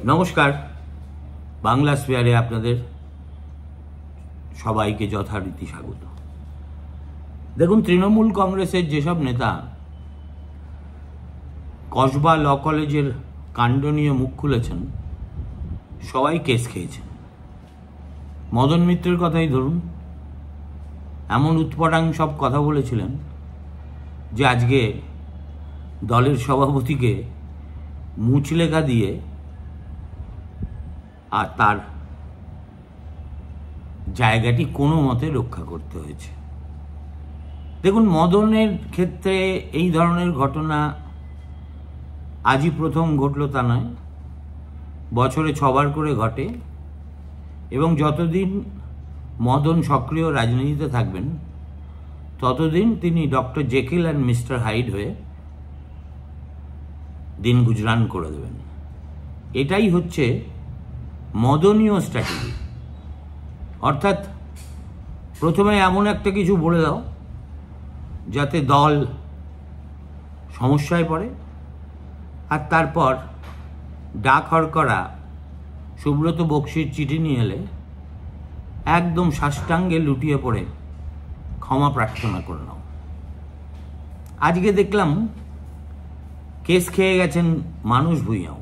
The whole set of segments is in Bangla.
নমস্কার, বাংলা স্পেয়ারে আপনাদের সবাইকে যথারীতি স্বাগত। দেখুন, তৃণমূল কংগ্রেসের যেসব নেতা কসবা ল কলেজের কাণ্ড নিয়ে মুখ খুলেছেন, সবাই কেস খেয়েছেন। মদন মিত্রের কথাই ধরুন, এমন উৎপটাং সব কথা বলেছিলেন যে আজকে দলের সভাপতিকে মুচলেখা দিয়ে আর তার জায়গাটি কোনো মতে রক্ষা করতে হয়েছে। দেখুন, মদনের ক্ষেত্রে এই ধরনের ঘটনা আজই প্রথম ঘটল তা নয়, বছরে 6বার করে ঘটে এবং যতদিন মদন সক্রিয় রাজনীতিতে থাকবেন ততদিন তিনি doctor Jekyll and mister hide হয়ে দিন গুজরান করে দেবেন। এটাই হচ্ছে মদনীয় স্ট্র্যাটেজি। অর্থাৎ প্রথমে এমন একটা কিছু বলে দাও যাতে দল সমস্যায় পড়ে, আর তারপর ডাক হরকরা সুব্রত বক্সির চিঠি নিয়ে এলে একদম সাষ্টাঙ্গে লুটিয়ে পড়ে ক্ষমা প্রার্থনা করে নাও। আজকে দেখলাম কেস খেয়ে গেছেন মানুষ ভূঁইয়াও।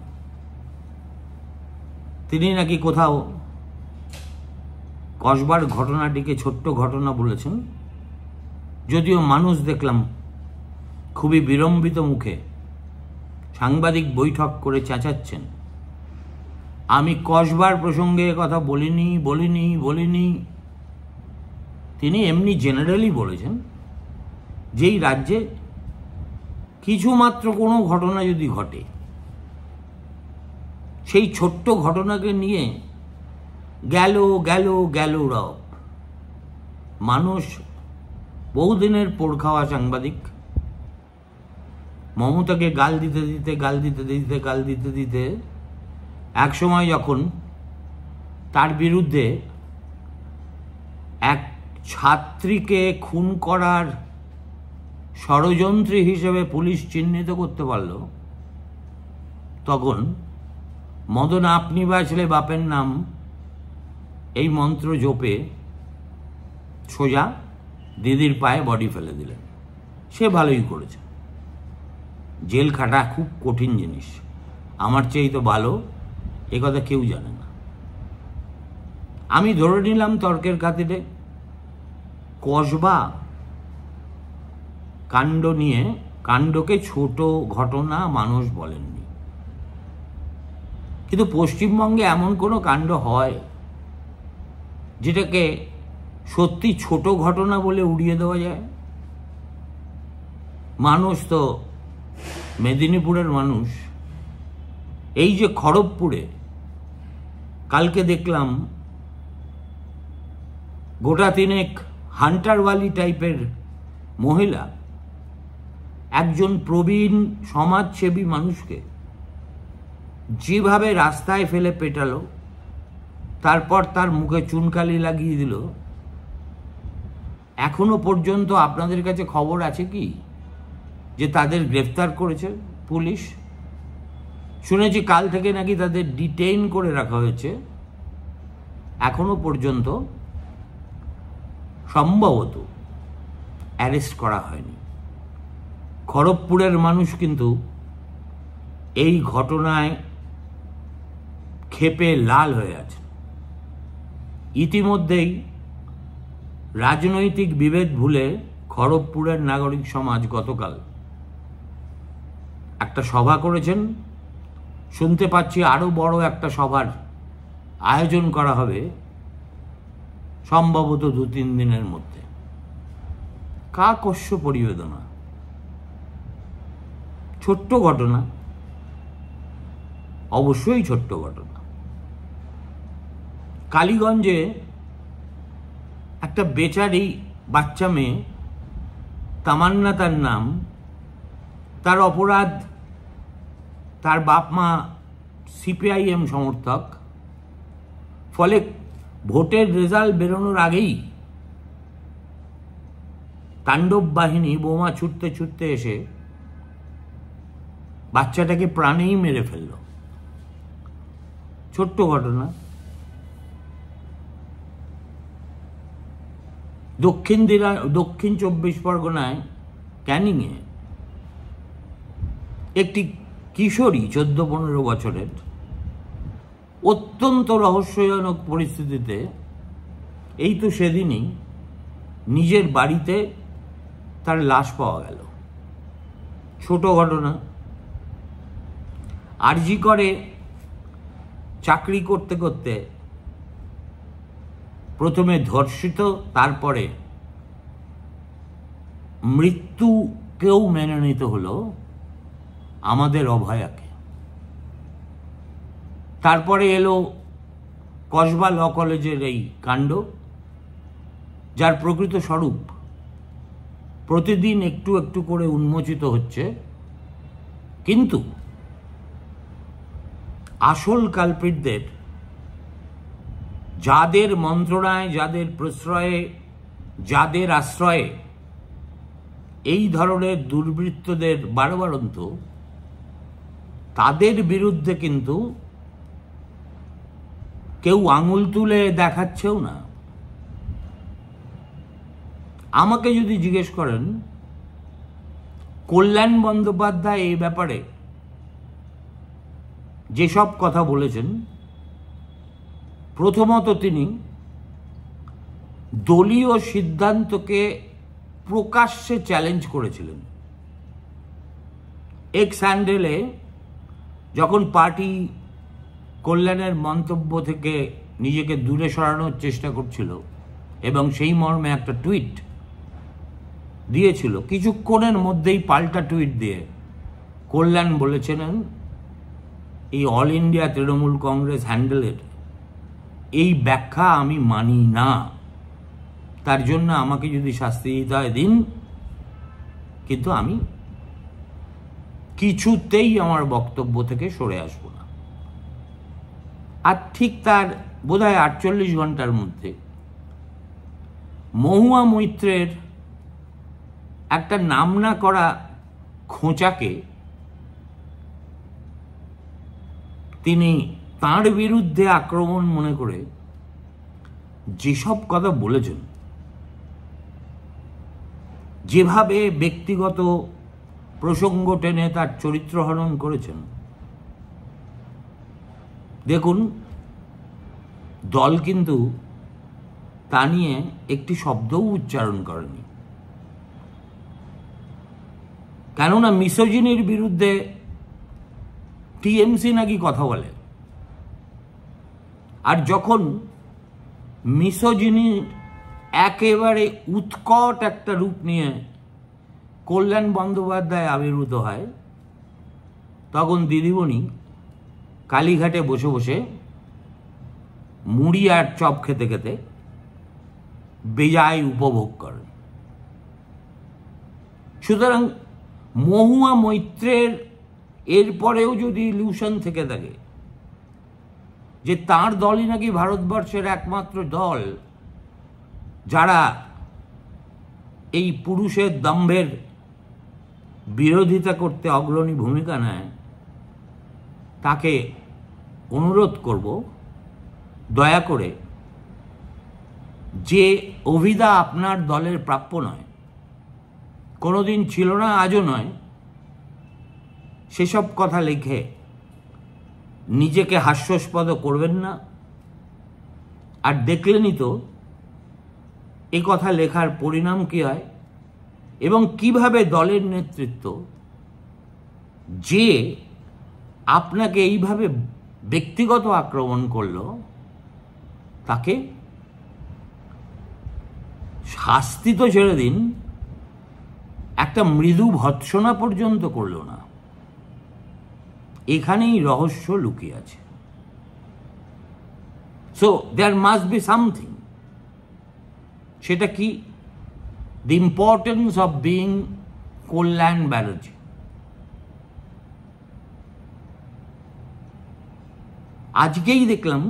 তিনি নাকি কোথাও কসবার ঘটনাটিকে ছোট্ট ঘটনা বলেছেন, যদিও মানুষ দেখলাম খুবই বিড়ম্বিত মুখে সাংবাদিক বৈঠক করে চেঁচাচ্ছেন, আমি কসবার প্রসঙ্গে কথা বলিনি। তিনি এমনি জেনারেলি বলেছেন যে এই রাজ্যে কিছুমাত্র কোনো ঘটনা যদি ঘটে, সেই ছোট্ট ঘটনাকে নিয়ে গেল রব। মানুষ বহুদিনের পোড় খাওয়া সাংবাদিক, মমতাকে গাল দিতে দিতে এক সময় যখন তার বিরুদ্ধে এক ছাত্রীকে খুন করার ষড়যন্ত্রী হিসেবে পুলিশ চিহ্নিত করতে পারল, তখন মদন আপনি বাঁচলে বাপের নাম এই মন্ত্র জপে সোজা দিদির পায়ে বডি ফেলে দিলেন। সে ভালোই করেছে। জেল খাটা খুব কঠিন জিনিস, আমার চেয়ে তো ভালো একথা কেউ জানে না। আমি ধরে নিলাম তর্কের খাতিরে কসবা কাণ্ড নিয়ে, কাণ্ডকে ছোট ঘটনা মানুষ বলেননি, কিন্তু পশ্চিমবঙ্গে এমন কোনো কাণ্ড হয় যেটাকে সত্যি ছোট ঘটনা বলে উড়িয়ে দেওয়া যায়? মানুষ তো মেদিনীপুরের মানুষ। এই যে খড়গপুরে কালকে দেখলাম গোটা তিনেক হান্টারওয়ালি টাইপের মহিলা একজন প্রবীণ সমাজসেবী মানুষকে যেভাবে রাস্তায় ফেলে পেটালো, তারপর তার মুখে চুনকালি লাগিয়ে দিল। এখনো পর্যন্ত আপনাদের কাছে খবর আছে কি যে তাদের গ্রেফতার করেছে পুলিশ? শুনেছি কাল থেকে নাকি তাদের ডিটেইন করে রাখা হয়েছে। এখনো পর্যন্ত সম্ভবত অ্যারেস্ট করা হয়নি। খড়গপুরের মানুষ কিন্তু এই ঘটনায় ক্ষেপে লাল হয়ে আছে। ইতিমধ্যেই রাজনৈতিক বিভেদ ভুলে খড়গপুরের নাগরিক সমাজ গতকাল একটা সভা করেছেন। শুনতে পাচ্ছি আরো বড় একটা সভার আয়োজন করা হবে সম্ভবত 2-3 দিনের মধ্যে। কাকস্য পরিবেদনা, ছোট্ট ঘটনা, অবশ্যই ছোট্ট ঘটনা। কালীগঞ্জে একটা বেচারি বাচ্চা মেয়ে, তামান্না তার নাম, তার অপরাধ তার বাপ মা সিপিআইএম সমর্থক, ফলে ভোটের রেজাল্ট বেরোনোর আগেই তাণ্ডব বাহিনী বোমা ছুটতে এসে বাচ্চাটাকে প্রাণেই মেরে ফেলল। ছোট্ট ঘটনা। দক্ষিণ 24 পরগনায় ক্যানিংয়ে একটি কিশোরী 14-15 বছরের অত্যন্ত রহস্যজনক পরিস্থিতিতে এই তো সেদিনই নিজের বাড়িতে তার লাশ পাওয়া গেল। ছোট ঘটনা। আরজি করে চাকরি করতে করতে প্রথমে ধর্ষিত, তারপরে মৃত্যুকেও মেনে নিতে হলো আমাদের অভয়াকে। তারপরে এলো কসবা ল কলেজের এই কাণ্ড, যার প্রকৃত স্বরূপ প্রতিদিন একটু একটু করে উন্মোচিত হচ্ছে। কিন্তু আসল কালপ্রিটদের, যাদের মন্ত্রণায়, যাদের প্রশ্রয়ে, যাদের আশ্রয়ে এই ধরনের দুর্বৃত্তদের বাড়বাড়ন্ত, তাদের বিরুদ্ধে কিন্তু কেউ আঙুল তুলে দেখাচ্ছেও না। আমাকে যদি জিজ্ঞেস করেন, কল্যাণ বন্দ্যোপাধ্যায় এই ব্যাপারে যেসব কথা বলেছেন, প্রথমত তিনি দলীয় সিদ্ধান্তকে প্রকাশ্যে চ্যালেঞ্জ করেছিলেন। এক্স হ্যান্ডেলে যখন পার্টি কল্যাণের মন্তব্য থেকে নিজেকে দূরে সরানোর চেষ্টা করছিল এবং সেই মর্মে একটা টুইট দিয়েছিল, কিছুক্ষণের মধ্যেই পাল্টা টুইট দিয়ে কল্যাণ বলেছিলেন, এই অল ইন্ডিয়া তৃণমূল কংগ্রেস হ্যান্ডেলের এই ব্যাখ্যা আমি মানি না, তার জন্য আমাকে যদি শাস্তি দিতে হয় দিন, কিন্তু আমি কিছুতেই আমার বক্তব্য থেকে সরে আসব না। আর ঠিক তার বোধহয় 48 ঘন্টার মধ্যে মহুয়া মৈত্রের একটা নাম না করা খোঁচাকে তিনি তাঁর বিরুদ্ধে আক্রমণ মনে করে যেসব কথা বলেছেন, যেভাবে ব্যক্তিগত প্রসঙ্গ টেনে তার চরিত্র হনন করেছেন, দেখুন দল কিন্তু তা নিয়ে একটি শব্দও উচ্চারণ করেনি। কেননা মিসোজিনির বিরুদ্ধে টিএমসি নাকি কথা বলে, আর যখন মিসোজিনির একেবারে উৎকট একটা রূপ নিয়ে কল্যাণ বন্দ্যোপাধ্যায় আবির্ভূত হয়, তখন দিদিমণি কালীঘাটে বসে বসে মুড়ি আর চপ খেতে খেতে বেজায় উপভোগ করেন। সুতরাং মহুয়া মৈত্রের এরপরেও যদি ইলিউশন থেকে থাকে যে তার দলই নাকি ভারতবর্ষের একমাত্র দল যারা এই পুরুষের দম্ভের বিরোধিতা করতে অগ্রণী ভূমিকা নেয়, তাকে অনুরোধ করব দয়া করে যে অভিধা আপনার দলের প্রাপ্য নয়, কোনোদিন ছিল না, আজও নয়, সেসব কথা লিখে নিজেকে হাস্যাস্পদ করবেন না। আর দেখলেনই তো এই কথা লেখার পরিণাম কি হয় এবং কিভাবে দলের নেতৃত্ব যে আপনাকে এইভাবে ব্যক্তিগত আক্রমণ করলো, তাকে শাস্তি তো ছেড়ে দিন, একটা মৃদু ভৎসনা পর্যন্ত করল না। এখানেই রহস্য লুকিয়ে আছে। So there must be something. সেটা কি? The importance of being Kalyan Banerjee. আজকেই দেখলাম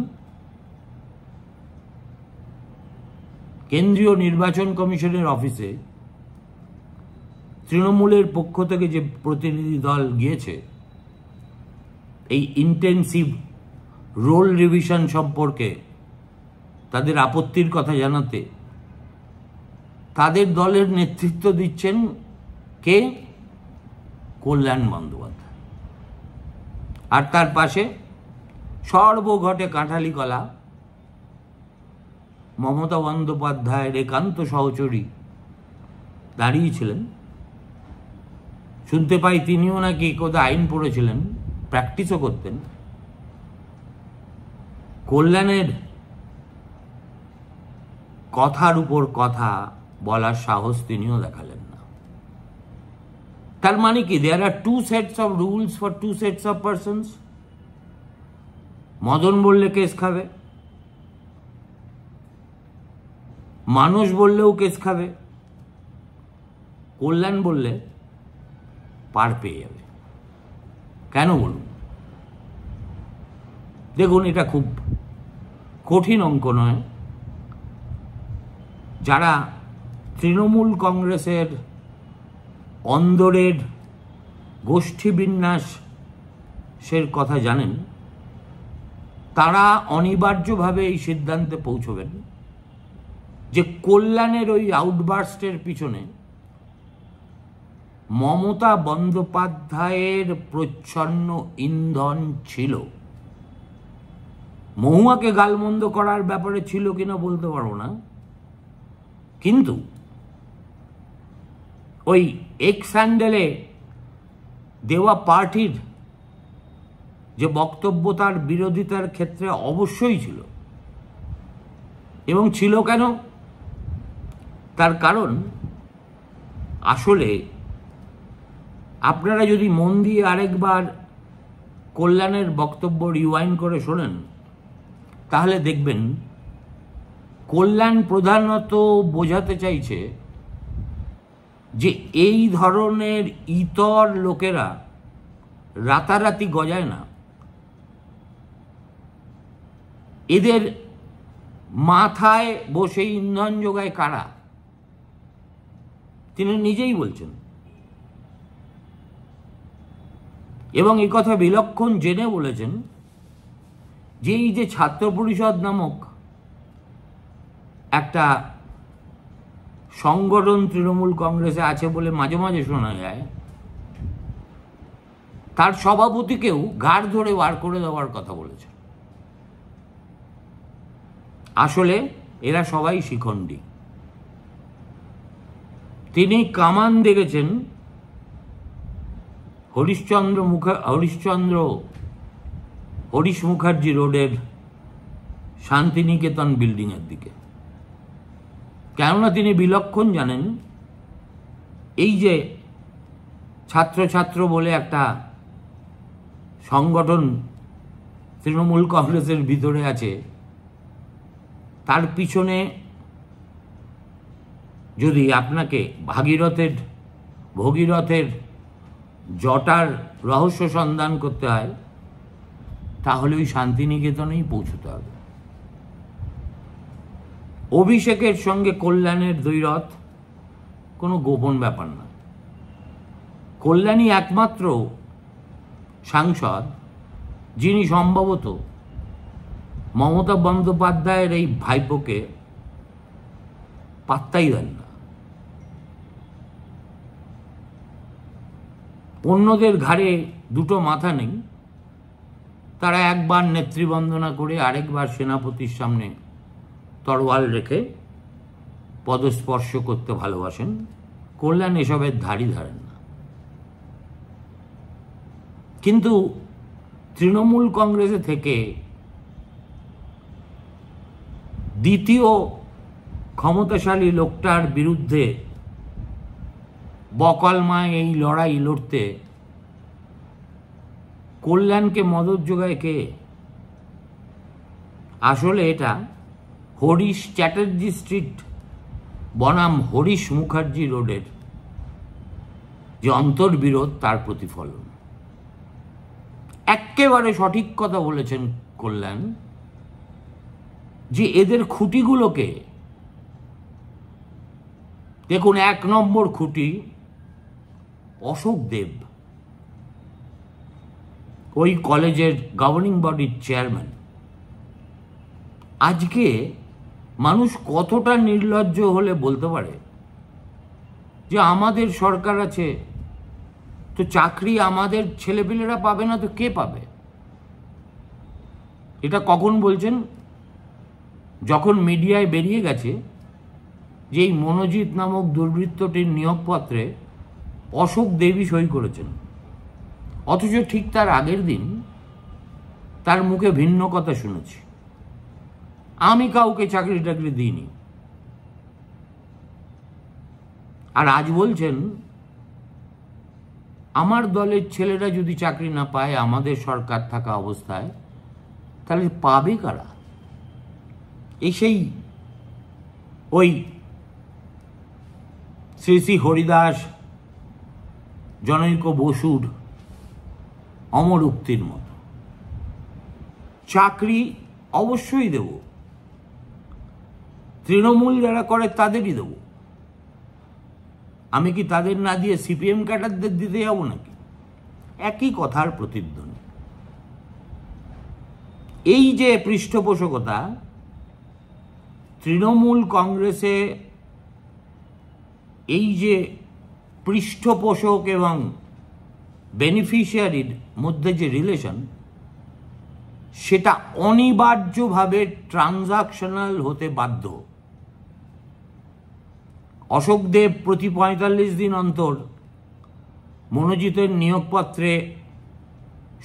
কেন্দ্রীয় নির্বাচন কমিশনের অফিসে তৃণমূলের পক্ষ থেকে যে প্রতিনিধি দল গিয়েছে এই ইন্টেন্সিভ রোল রিভিশন সম্পর্কে তাদের আপত্তির কথা জানাতে তাদের দলের নেতৃত্ব দিচ্ছেন কে? কল্যাণ বন্দ্যোপাধ্যায়। আর তার পাশে সর্বঘটে কাঁঠালি কলা মমতা বন্দ্যোপাধ্যায়ের একান্ত সহচরী দাঁড়িয়েছিলেন। শুনতে পাই তিনিও নাকি কোথায় আইন পড়েছিলেন, প্র্যাকটিসও করতেন। কল্যাণের কথার উপর কথা বলার সাহস তিনিও দেখালেন না। তার মানে কি, there are two sets of rules for two sets of persons. Madan বললে কেস খাবে, মানুষ বললেও কেস খাবে, কল্যাণ বললে পার পেয়ে যাবে। কেন বলুন? দেখুন, এটা খুব কঠিন অঙ্ক নয়। যারা তৃণমূল কংগ্রেসের অন্দরের গোষ্ঠীবিন্যাসের কথা জানেন, তারা অনিবার্যভাবে এই সিদ্ধান্তে পৌঁছবেন যে কল্যাণের ওই আউটবার্স্টের পিছনে মমতা বন্দ্যোপাধ্যায়ের প্রচ্ছন্ন ইন্ধন ছিল। মহুয়াকে গালমন্দ করার ব্যাপারে ছিল কিনা বলতে পারবো না, কিন্তু ওই এক্স হ্যান্ডেলে দেওয়া পার্টির যে বক্তব্য তার বিরোধিতার ক্ষেত্রে অবশ্যই ছিল। এবং ছিল কেন? তার কারণ আসলে আপনারা যদি মন দিয়ে আরেকবার কল্যাণের বক্তব্য রিওয়াইন্ড করে শোনেন, তাহলে দেখবেন কল্যাণ প্রধানত বোঝাতে চাইছে যে এই ধরনের ইতর লোকেরা রাতারাতি গজায় না। এদের মাথায় বসে ইন্ধন যোগায় কারা? তিনি নিজেই বলছেন। এবং এই কথা বিলক্ষণ জেনে বলেছেন যে এই যে ছাত্র পরিষদ নামক একটা সংগঠন তৃণমূল কংগ্রেসে আছে বলে মাঝে মাঝে শোনা যায়, তার সভাপতিকেও ঘাড় ধরে বার করে দেওয়ার কথা বলেছে। আসলে এরা সবাই শিখণ্ডী। তিনি কামান দেখেছেন হরিশ মুখার্জি রোডের শান্তিনিকেতন বিল্ডিংয়ের দিকে। কেননা তিনি বিলক্ষণ জানেন এই যে ছাত্র বলে একটা সংগঠন তৃণমূল কংগ্রেসের ভিতরে আছে, তার পিছনে যদি আপনাকে ভগীরথের জটার রহস্য সন্ধান করতে হয়, তাহলে ওই শান্তিনিকেতনেই পৌঁছতে হবে। অভিষেকের সঙ্গে কল্যাণের দ্বৈরথ কোনো গোপন ব্যাপার না। কল্যাণী একমাত্র সাংসদ যিনি সম্ভবত মমতা বন্দ্যোপাধ্যায়ের এই ভাইপোকে পাত্তাই দেন না। অন্যদের ঘাড়ে দুটো মাথা নেই, তারা একবার নেতৃবন্দনা করে আরেকবার সেনাপতির সামনে তরোয়াল রেখে পদস্পর্শ করতে ভালোবাসেন। কল্যাণ এসবের ধারই ধারেন না। কিন্তু তৃণমূল কংগ্রেসে থেকে দ্বিতীয় ক্ষমতাশালী লোকটার বিরুদ্ধে বকলমায় এই লড়াই লড়তে কল্যাণকে মদত যোগায় কে? আসলে এটা হরিশ চ্যাটার্জি স্ট্রিট বনাম হরিশ মুখার্জি রোডের যে অন্তর্বিরোধ, তার প্রতিফলন। একেবারে সঠিক কথা বলেছেন কল্যাণ যে এদের খুঁটিগুলোকে দেখুন। 1 নম্বর খুঁটি অশোক দেব, ওই কলেজের গভর্নিং বডির চেয়ারম্যান। আজকে মানুষ কতটা নির্লজ্জ হলে বলতে পারে যে আমাদের সরকার আছে, তো চাকরি আমাদের ছেলেপিলেরা পাবে না তো কে পাবে? এটা কখন বলছেন? যখন মিডিয়ায় বেরিয়ে গেছে যে এই মনোজিৎ নামক দুর্বৃত্তটির নিয়োগপত্রে অশোক দেবী সই করেছেন, অথচ ঠিক তার আগের দিন তার মুখে ভিন্ন কথা শুনেছি, আমি কাউকে চাকরি টাকরি দিইনি। আর আজ বলছেন আমার দলের ছেলেরা যদি চাকরি না পায় আমাদের সরকার থাকা অবস্থায়, তাহলে পাবে কারা? এই সেই ওই শ্রী শ্রী হরিদাস জনৈক বসুর অমর উক্তির মতো, চাকরি অবশ্যই দেব, তৃণমূল যারা করে তাদেরই দেব, আমি কি তাদের না দিয়ে সিপিএম ক্যাডারদের দিতে যাব নাকি? একই কথার প্রতিধ্বনি। এই যে পৃষ্ঠপোষকতা, তৃণমূল কংগ্রেসে এই যে পৃষ্ঠপোষক এবং বেনিফিশিয়ারির মধ্যে যে রিলেশন, সেটা অনিবার্যভাবে ট্রানজাকশনাল হতে বাধ্য। অশোক দেব প্রতি ৪৫ দিন অন্তর মনোজিতের নিয়োগপত্রে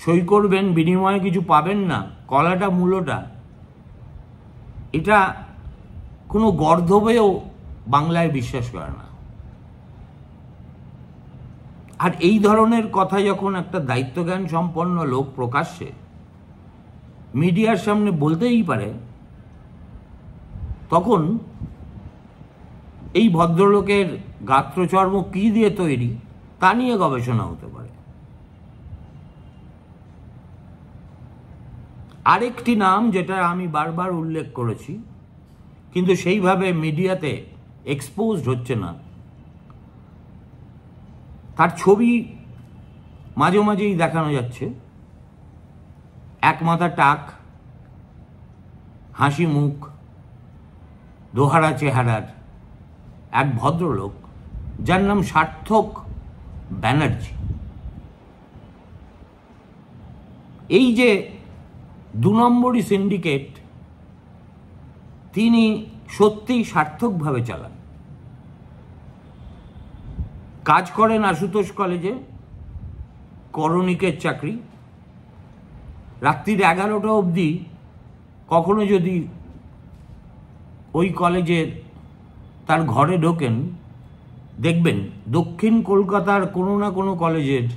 সই করবেন, বিনিময়ে কিছু পাবেন না, কলাটা মূলটা, এটা কোনো গর্ধবেও বাংলায় বিশ্বাস করে না। আর এই ধরনের কথা যখন একটা দায়িত্বজ্ঞান সম্পন্ন লোক প্রকাশ্যে মিডিয়ার সামনে বলতেই পারে, তখন এই ভদ্রলোকের গাত্রচর্ম কি দিয়ে তৈরি তা নিয়ে গবেষণা হতে পারে। আরেকটি নাম যেটা আমি বারবার উল্লেখ করেছি কিন্তু সেইভাবে মিডিয়াতে এক্সপোজড হচ্ছে না, তার ছবি মাঝে মাঝেই দেখানো যাচ্ছে, এক মাথা টাক, হাসি মুখ, দোহারা চেহারার এক ভদ্রলোক যার নাম সার্থক ব্যানার্জি। এই যে ২ নম্বরই সিন্ডিকেট তিনি সত্যিই সার্থকভাবে চালান। কাজ করেন আশুতোষ কলেজে, করণিকের চাকরি, রাত্রির ১১টা অবধি কখনো যদি ওই কলেজের তার ঘরে ঢোকেন, দেখবেন দক্ষিণ কলকাতার কোনো না কোনো কলেজের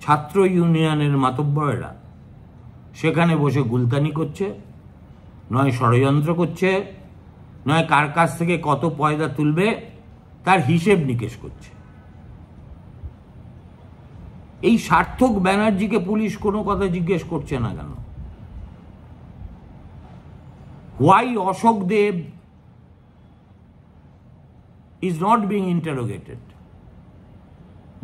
ছাত্র ইউনিয়নের মাতব্বরেরা সেখানে বসে গুলতানি করছে, নয় ষড়যন্ত্র করছে, নয় কার কাছ থেকে কত পয়দা তুলবে তার হিসেব নিকেশ করছে। এই সার্থক ব্যানার্জিকে পুলিশ কোনো কথা জিজ্ঞেস করছে না কেন? Why Ashok Dev is not being interrogated?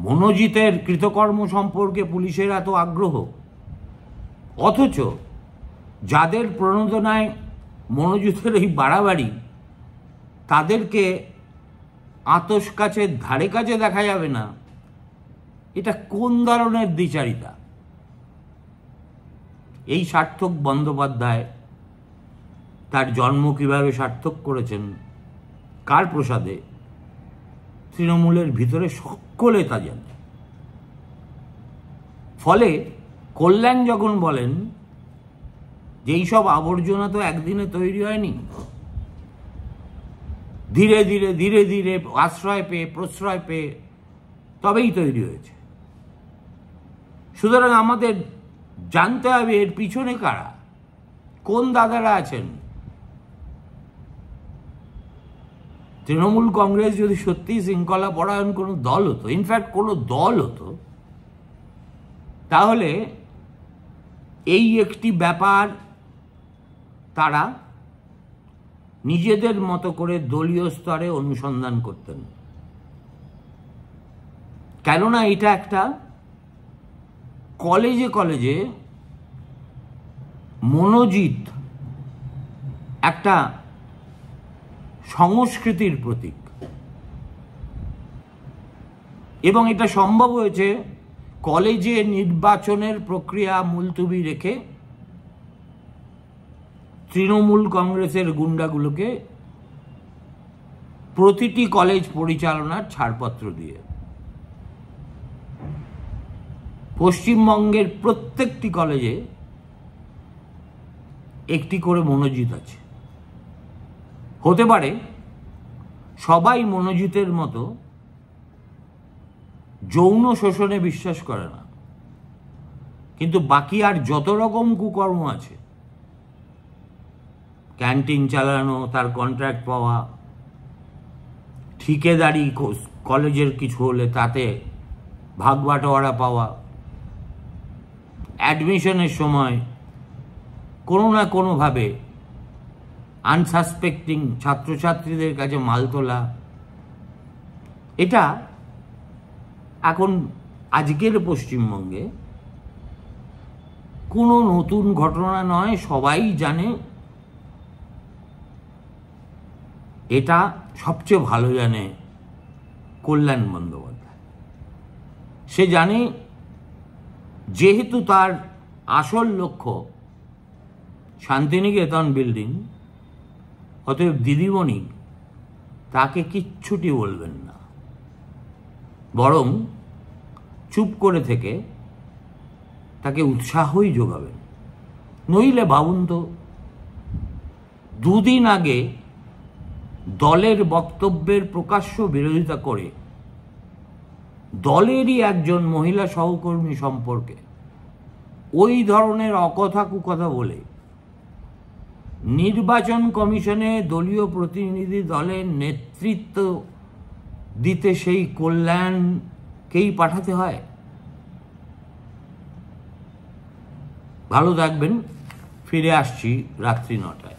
মনোজিতের কৃতকর্ম সম্পর্কে পুলিশের এত আগ্রহ, অথচ যাদের প্রণোদনায় মনোজিতের এই বাড়াবাড়ি, তাদেরকে আতস কাছের ধারে কাছে দেখা যাবে না। এটা কোন ধরনের দ্বিচারিতা? এই সার্থক বন্দ্যোপাধ্যায় তার জন্ম কিভাবে সার্থক করেছেন, কার প্রসাদে, তৃণমূলের ভিতরে সকলে তা জানে। ফলে কল্যাণ যখন বলেন যে এইসব আবর্জনা তো একদিনে তৈরি হয়নি, ধীরে ধীরে ধীরে ধীরে আশ্রয় পেয়ে প্রশ্রয় পেয়ে তবেই তৈরি হয়েছে। সুতরাং আমাদের জানতে হবে এর পিছনে কারা, কোন দাদারা আছেন। তৃণমূল কংগ্রেস যদি সত্যি শৃঙ্খলা পরায়ণ কোনো দল হতো, ইনফ্যাক্ট কোনো দল হতো, তাহলে এই একটি ব্যাপার তারা নিজেদের মতো করে দলীয় স্তরে অনুসন্ধান করতেন। কেননা এটা একটা কলেজে কলেজে মনোজিৎ একটা সংস্কৃতির প্রতীক, এবং এটা সম্ভব হয়েছে কলেজে নির্বাচনের প্রক্রিয়া মুলতুবি রেখে তৃণমূল কংগ্রেসের গুন্ডাগুলোকে প্রতিটি কলেজ পরিচালনার ছাড়পত্র দিয়ে। পশ্চিমবঙ্গের প্রত্যেকটি কলেজে একটি করে মনোজিৎ আছে। হতে পারে সবাই মনোজিতের মতো যৌন শোষণে বিশ্বাস করে না, কিন্তু বাকি আর যত রকম কুকর্ম আছে, ক্যান্টিন চালানো, তার কন্ট্রাক্ট পাওয়া, ঠিকাদারি কলেজের কিছু হলে তাতে ভাগ বাটোয়ারা পাওয়া, অ্যাডমিশনের সময় কোনো না কোনোভাবে আনসাসপেক্টিং ছাত্রছাত্রীদের কাছে মাল তোলা, এটা এখন আজকের পশ্চিমবঙ্গে কোনো নতুন ঘটনা নয়, সবাই জানে। এটা সবচেয়ে ভালো জানে কল্যাণ বন্দ্যোপাধ্যায়। সে জানে যেহেতু তার আসল লক্ষ্য শান্তিনিকেতন বিল্ডিং, অতএব দিদিমণি তাকে কিচ্ছুটি বলবেন না, বরং চুপ করে থেকে তাকে উৎসাহই যোগাবেন। নইলে ভাবুন তো, দুদিন আগে দলের বক্তব্যের প্রকাশ্য বিরোধিতা করে দলেরই একজন মহিলা সহকর্মী সম্পর্কে ওই ধরনের অকথা কুকথা বলে নির্বাচন কমিশনে দলীয় প্রতিনিধি দলের নেতৃত্ব দিতে সেই কল্যাণকেই পাঠাতে হয়। ভালো থাকবেন, ফিরে আসছি রাত্রি 9টায়।